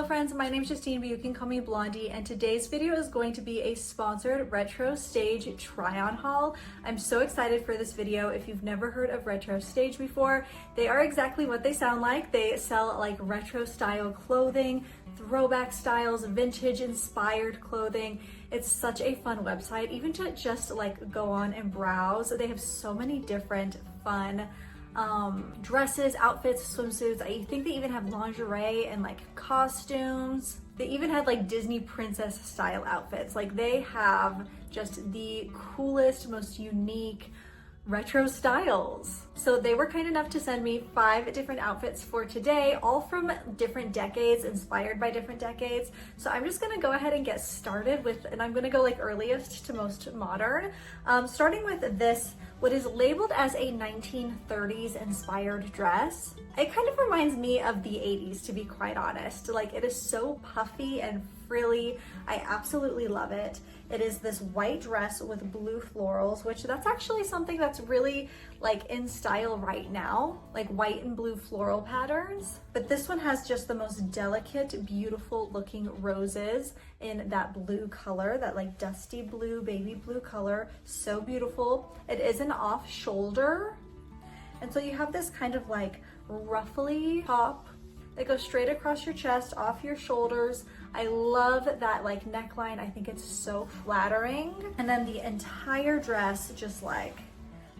friends, my name is Justine, but you can call me Blondie, and today's video is going to be a sponsored retro stage try-on haul. I'm so excited for this video. If you've never heard of retro stage before, they are exactly what they sound like. They sell like retro style clothing, throwback styles, vintage inspired clothing. It's such a fun website, even to just like go on and browse. They have so many different fun dresses, outfits, swimsuits. I think they even have lingerie and like costumes. They even had like Disney princess style outfits. Like they have just the coolest, most unique retro styles. So they were kind enough to send me 5 different outfits for today, all from different decades, inspired by different decades. So I'm just gonna go ahead and get started with, and I'm gonna go like earliest to most modern, starting with this, what is labeled as a 1930s inspired dress. It kind of reminds me of the 80s, to be quite honest. Like it is so puffy and frilly. I absolutely love it. It is this white dress with blue florals, which that's actually something that's really like in style right now, like white and blue floral patterns. But this one has just the most delicate, beautiful looking roses in that blue color, that like dusty blue, baby blue color. So beautiful. It is an off shoulder. And so you have this kind of like ruffly top that goes straight across your chest, off your shoulders. I love that like neckline. I think it's so flattering. And then the entire dress just like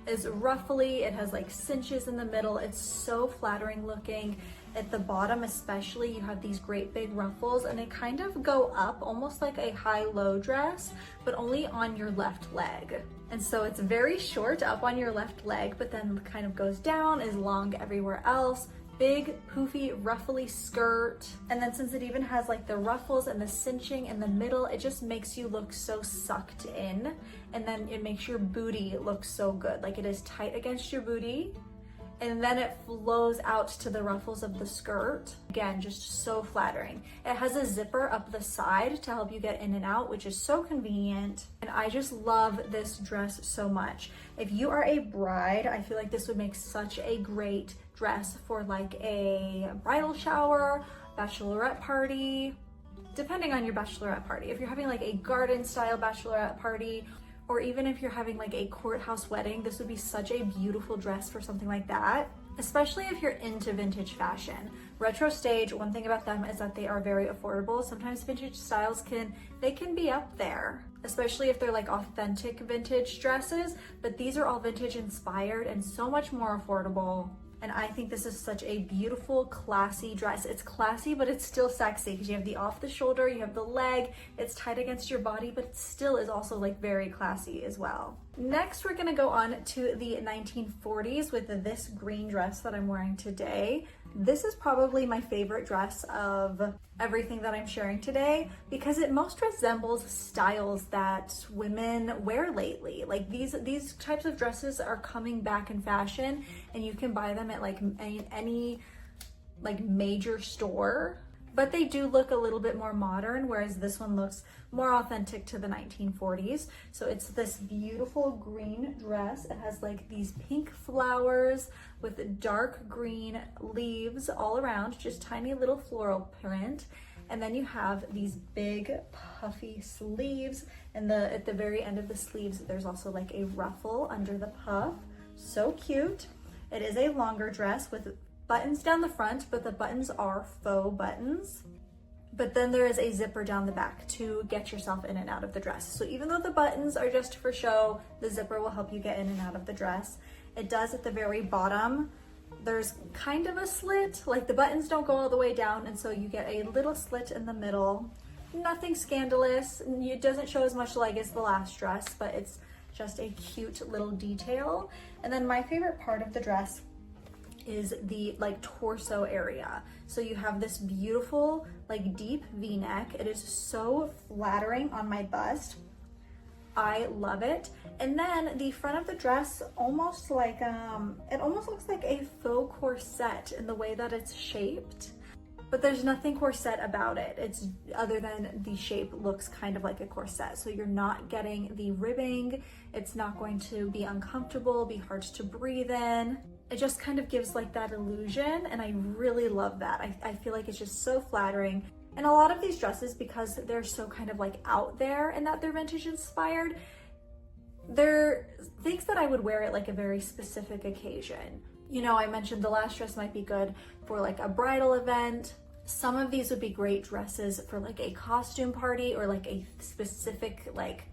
is ruffly. It has like cinches in the middle. It's so flattering looking. At the bottom especially, you have these great big ruffles, and they kind of go up almost like a high-low dress, but only on your left leg. And so it's very short up on your left leg, but then kind of goes down, is long everywhere else. Big, poofy, ruffly skirt. And then since it even has like the ruffles and the cinching in the middle, it just makes you look so sucked in. And then it makes your booty look so good. Like it is tight against your booty. And then it flows out to the ruffles of the skirt. Again, just so flattering. It has a zipper up the side to help you get in and out, which is so convenient. And I just love this dress so much. If you are a bride, I feel like this would make such a great dress for like a bridal shower, bachelorette party, depending on your bachelorette party. If you're having like a garden style bachelorette party, or even if you're having like a courthouse wedding, this would be such a beautiful dress for something like that, especially if you're into vintage fashion. Retro stage, one thing about them is that they are very affordable. Sometimes vintage styles can be up there, especially if they're like authentic vintage dresses, but these are all vintage inspired and so much more affordable. And I think this is such a beautiful, classy dress. It's classy, but it's still sexy because you have the off the shoulder, you have the leg, it's tight against your body, but it still is also like very classy as well. Next, we're gonna go on to the 1940s with this green dress that I'm wearing today. This is probably my favorite dress of everything that I'm sharing today because it most resembles styles that women wear lately. Like these types of dresses are coming back in fashion, and you can buy them at like any like major store. But they do look a little bit more modern, whereas this one looks more authentic to the 1940s. So it's this beautiful green dress. It has like these pink flowers with dark green leaves all around, just tiny little floral print. And then you have these big puffy sleeves, and at the very end of the sleeves, there's also like a ruffle under the puff. So cute. It is a longer dress with buttons down the front, but the buttons are faux buttons. But then there is a zipper down the back to get yourself in and out of the dress. So even though the buttons are just for show, the zipper will help you get in and out of the dress. It does at the very bottom. There's kind of a slit, like the buttons don't go all the way down, and so you get a little slit in the middle. Nothing scandalous. It doesn't show as much leg as the last dress, but it's just a cute little detail. And then my favorite part of the dress is the like torso area. So you have this beautiful like deep V-neck. It is so flattering on my bust. I love it. And then the front of the dress almost like it almost looks like a faux corset in the way that it's shaped, but there's nothing corset about it. It's other than the shape looks kind of like a corset. So you're not getting the ribbing. It's not going to be uncomfortable, be hard to breathe in. It just kind of gives like that illusion, and I really love that. I feel like it's just so flattering. And a lot of these dresses, because they're so kind of like out there and that they're vintage inspired, they're things that I would wear at like a very specific occasion. You know, I mentioned the last dress might be good for like a bridal event. Some of these would be great dresses for like a costume party or like a specific like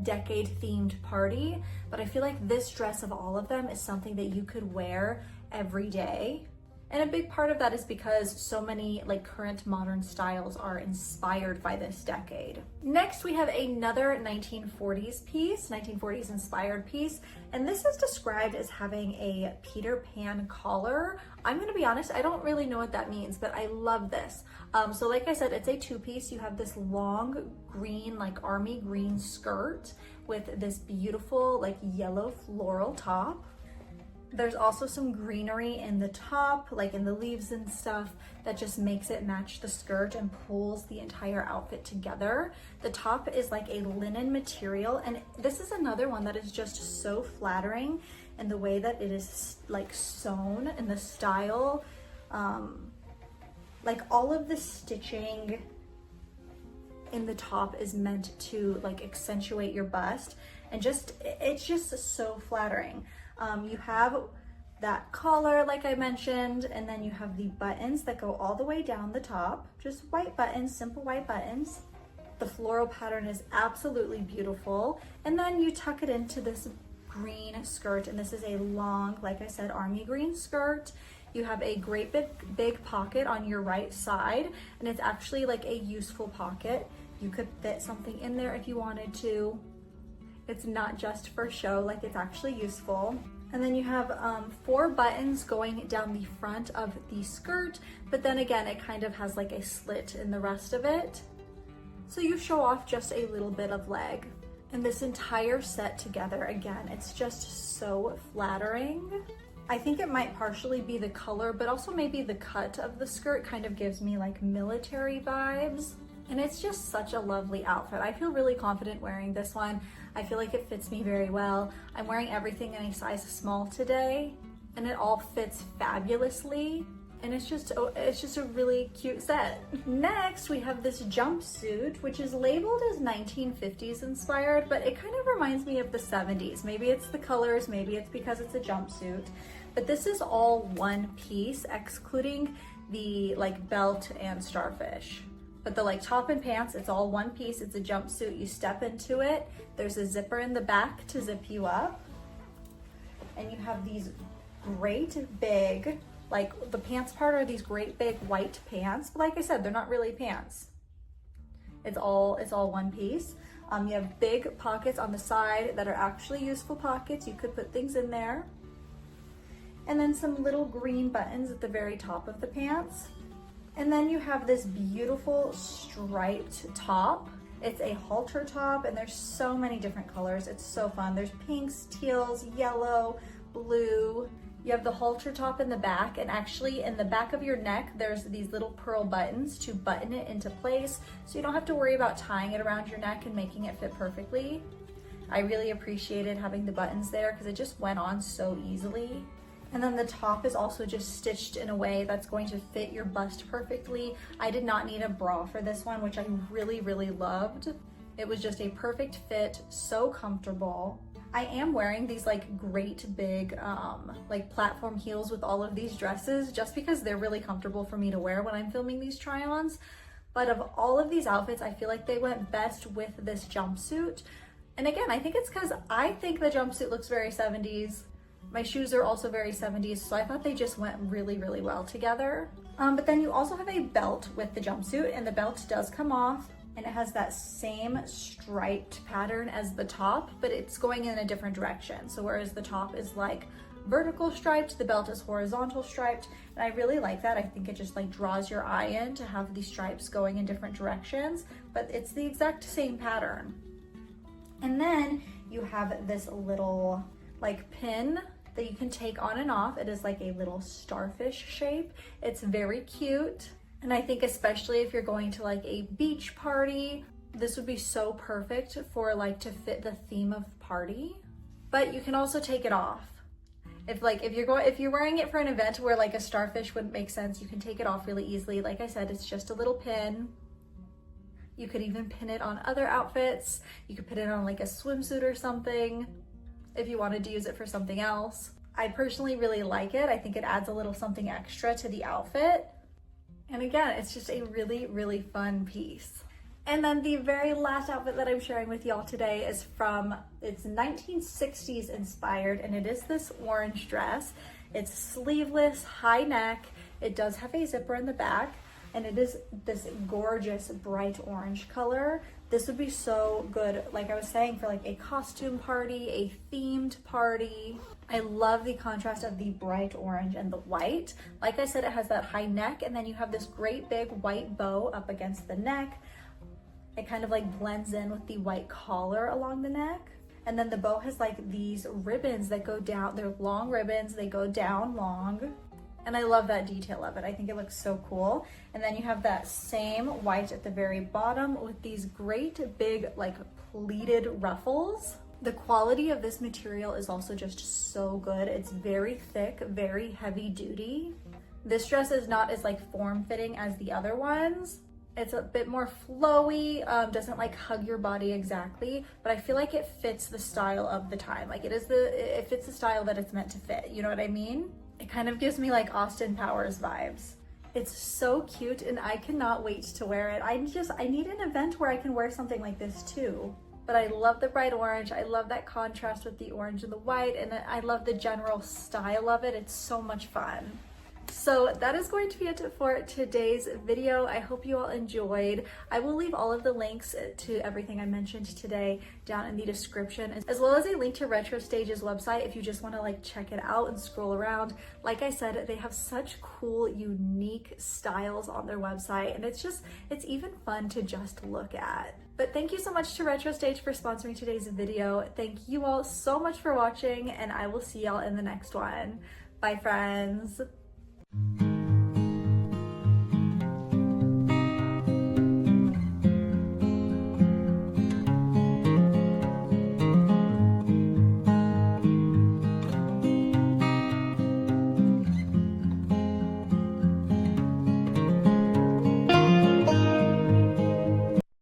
decade themed party. But I feel like this dress of all of them is something that you could wear every day. And a big part of that is because so many like current modern styles are inspired by this decade. Next, we have another 1940s piece, 1940s inspired piece. And this is described as having a Peter Pan collar. I'm gonna be honest, I don't really know what that means, but I love this. So like I said, it's a two-piece. You have this long green, like army green skirt with this beautiful like yellow floral top. There's also some greenery in the top, like in the leaves and stuff, that just makes it match the skirt and pulls the entire outfit together. The top is like a linen material, and this is another one that is just so flattering in the way that it is like sewn and the style. Like all of the stitching in the top is meant to like accentuate your bust, and it's just so flattering. You have that collar like I mentioned, and then you have the buttons that go all the way down the top, just white buttons, simple white buttons. The floral pattern is absolutely beautiful, and then you tuck it into this green skirt, and this is a long, like I said, army green skirt. You have a great big pocket on your right side, and it's actually like a useful pocket. You could fit something in there if you wanted to. It's not just for show, like it's actually useful. And then you have 4 buttons going down the front of the skirt, but then again, it kind of has like a slit in the rest of it. So you show off just a little bit of leg. And this entire set together, again, it's just so flattering. I think it might partially be the color, but also maybe the cut of the skirt kind of gives me like military vibes. And it's just such a lovely outfit. I feel really confident wearing this one. I feel like it fits me very well. I'm wearing everything in a size small today, and it all fits fabulously. And it's just a really cute set. Next, we have this jumpsuit, which is labeled as 1950s inspired, but it kind of reminds me of the 70s. Maybe it's the colors, maybe it's because it's a jumpsuit. But this is all one piece, excluding the like belt and starfish. But the like top and pants, it's all one piece. It's a jumpsuit. You step into it. There's a zipper in the back to zip you up. And you have these great big, like the pants part are these great big white pants. But like I said, they're not really pants. It's all one piece. You have big pockets on the side that are actually useful pockets. You could put things in there. And then some little green buttons at the very top of the pants. And then you have this beautiful striped top. It's a halter top, and there's so many different colors. It's so fun. There's pinks, teals, yellow, blue. You have the halter top in the back, and actually in the back of your neck, there's these little pearl buttons to button it into place, so you don't have to worry about tying it around your neck and making it fit perfectly. I really appreciated having the buttons there because it just went on so easily. And then the top is also just stitched in a way that's going to fit your bust perfectly. I did not need a bra for this one, which I really, really loved. It was just a perfect fit, so comfortable. I am wearing these like great big like platform heels with all of these dresses just because they're really comfortable for me to wear when I'm filming these try-ons. But of all of these outfits, I feel like they went best with this jumpsuit. And again, I think it's because I think the jumpsuit looks very 70s. My shoes are also very 70s, so I thought they just went really, really well together. But then you also have a belt with the jumpsuit, and the belt does come off, and it has that same striped pattern as the top, but it's going in a different direction. So whereas the top is like vertical striped, the belt is horizontal striped, and I really like that. I think it just like draws your eye in to have these stripes going in different directions, but it's the exact same pattern. And then you have this little like pin that you can take on and off. It is like a little starfish shape. It's very cute. And I think especially if you're going to like a beach party, this would be so perfect for like to fit the theme of party. But you can also take it off. If you're wearing it for an event where like a starfish wouldn't make sense, you can take it off really easily. Like I said, it's just a little pin. You could even pin it on other outfits. You could put it on like a swimsuit or something if you wanted to use it for something else. I personally really like it. I think it adds a little something extra to the outfit. And again, it's just a really, really fun piece. And then the very last outfit that I'm sharing with y'all today is it's 1960s inspired, and it is this orange dress. It's sleeveless, high neck. It does have a zipper in the back, and it is this gorgeous bright orange color. This would be so good, like I was saying, for like a costume party, a themed party. I love the contrast of the bright orange and the white. Like I said, it has that high neck, and then you have this great big white bow up against the neck. It kind of like blends in with the white collar along the neck. And then the bow has like these ribbons that go down. They're long ribbons, they go down long. And I love that detail of it. I think it looks so cool. And then you have that same white at the very bottom with these great big like pleated ruffles. The quality of this material is also just so good. It's very thick, very heavy duty. This dress is not as like form-fitting as the other ones. It's a bit more flowy, doesn't like hug your body exactly, but I feel like it fits the style of the time. Like it fits the style that it's meant to fit, you know what I mean? It kind of gives me like Austin Powers vibes. It's so cute, and I cannot wait to wear it. I need an event where I can wear something like this too. But I love the bright orange. I love that contrast with the orange and the white, and I love the general style of it. It's so much fun. So that is going to be it for today's video. I hope you all enjoyed. I will leave all of the links to everything I mentioned today down in the description, as well as a link to Retro Stage's website if you just want to like check it out and scroll around. Like I said, they have such cool, unique styles on their website, and it's even fun to just look at. But thank you so much to Retro Stage for sponsoring today's video. Thank you all so much for watching, and I will see y'all in the next one. Bye, friends.